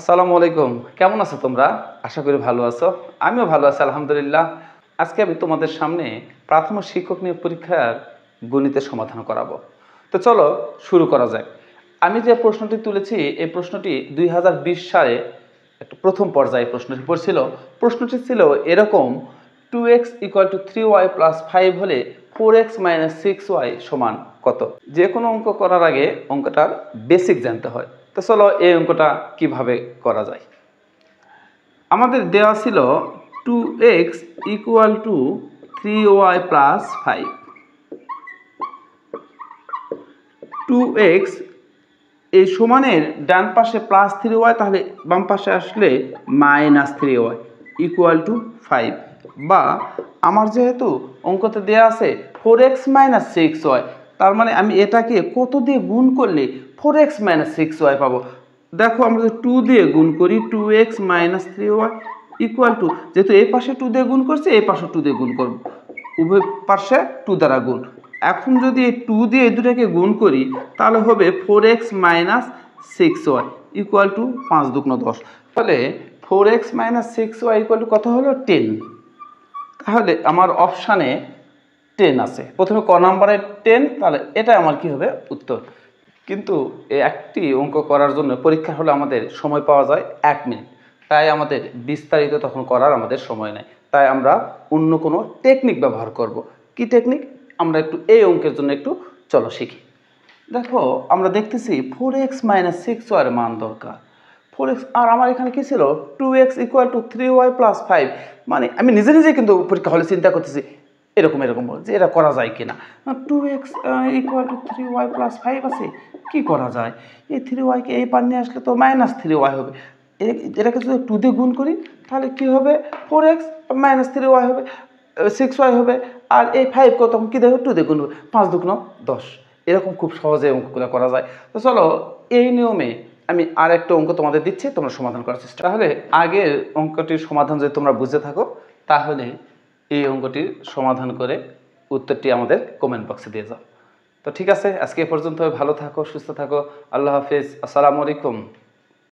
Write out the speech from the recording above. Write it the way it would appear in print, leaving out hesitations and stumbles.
আসসালামু আলাইকুম। কেমন আছো তোমরা? আশা করি ভালো আছো। আমিও ভালো আছি আলহামদুলিল্লাহ। আজকে আমি তোমাদের সামনে প্রাথমিক শিক্ষক নিয়োগ পরীক্ষার গণিতের সমাধান করাবো। তো চলো শুরু করা যাক। আমি যে প্রশ্নটি তুলেছি এই প্রশ্নটি 2020 সালে একটা প্রথম পর্যায়ে প্রশ্নটি পড়ছিল। প্রশ্নটি ছিল এরকম 2x = 3y + 5 হলে 4x - 6y সমান কত? যে কোনো অঙ্ক করার আগে অঙ্কটার বেসিক জানতে হয়। তো চলো এই অঙ্কটা কিভাবে করা যায়। আমাদের দেওয়া ছিল 2x = 3y + 5। 2x এই সমানের ডান পাশে +3y, তাহলে বাম পাশে আসলে -3y = 5, বা আমার যেহেতু অঙ্কতে দেওয়া আছে 4x - 6y, তার মানে আমি এটাকে কত দিয়ে গুণ করলে 4x - 6y পাবো। দেখো আমরা যদি 2 দিয়ে গুণ করি 2x - 3y যেহেতু এই পাশে 2 দিয়ে গুণ করছি এই পাশে 2 দিয়ে গুণ করব, উভয় পাশে 2 দ্বারা গুণ। এখন যদি এই 2 দিয়ে এই দুটাকে গুণ করি তাহলে হবে 4x - 6y = 5 × 10। তাহলে 4x - 6y কত হলো? 10। তাহলে আমার অপশানে 10 আছে। প্রথমে ক নাম্বারে 10, তাহলে এটা আমার কি হবে? উত্তর। কিন্তু এই একটি অঙ্ক করার জন্য পরীক্ষা হলে আমাদের সময় পাওয়া যায় 1 মিনিট। তাই আমাদের বিস্তারিত তখন করার আমাদের সময় নেই। তাই আমরা অন্য কোনো টেকনিক ব্যবহার করব। কি টেকনিক? আমরা একটু এই অঙ্কের জন্য একটু চলো শিখি। দেখো আমরা দেখতেছি 4x - 6y এর মান দরকার। 4x, আর আমার এখানে কি ছিল? 2x = 3y + 5। মানে আমি নিজে নিজে কিন্তু পরীক্ষা হলে চিন্তা করতেছি এরকম যে এটা করা যায় কিনা। 2x = 3y + 5 আছে, কি করা যায়? এই 3y কে এই পার নিয়ে আসলে তো -3y হবে। এটাকে যদি 2 দিয়ে গুণ করি তাহলে কি হবে? 4x - 3y হবে, 6y হবে, আর এই 5 কে তখন কি দেবে? 2 দিয়ে গুণ করবে, 5 × 2 = 10। এরকম খুব সহজে অঙ্কগুলো করা যায়। তো চলো এই নিয়মে আমি আরেকটা অঙ্ক তোমাদের দিচ্ছি, তোমরা সমাধান করার চেষ্টা। তাহলে আগের অঙ্কটির সমাধান যদি তোমরা বুঝে থাকো তাহলে এই অঙ্কটির সমাধান করে উত্তরটি আমাদের কমেন্ট বক্সে দিয়ে যাও। তো ঠিক আছে, আজকে এ পর্যন্ত। ভালো থাকো, সুস্থ থাকো। আল্লাহ হাফেজ। আসসালামু আলাইকুম।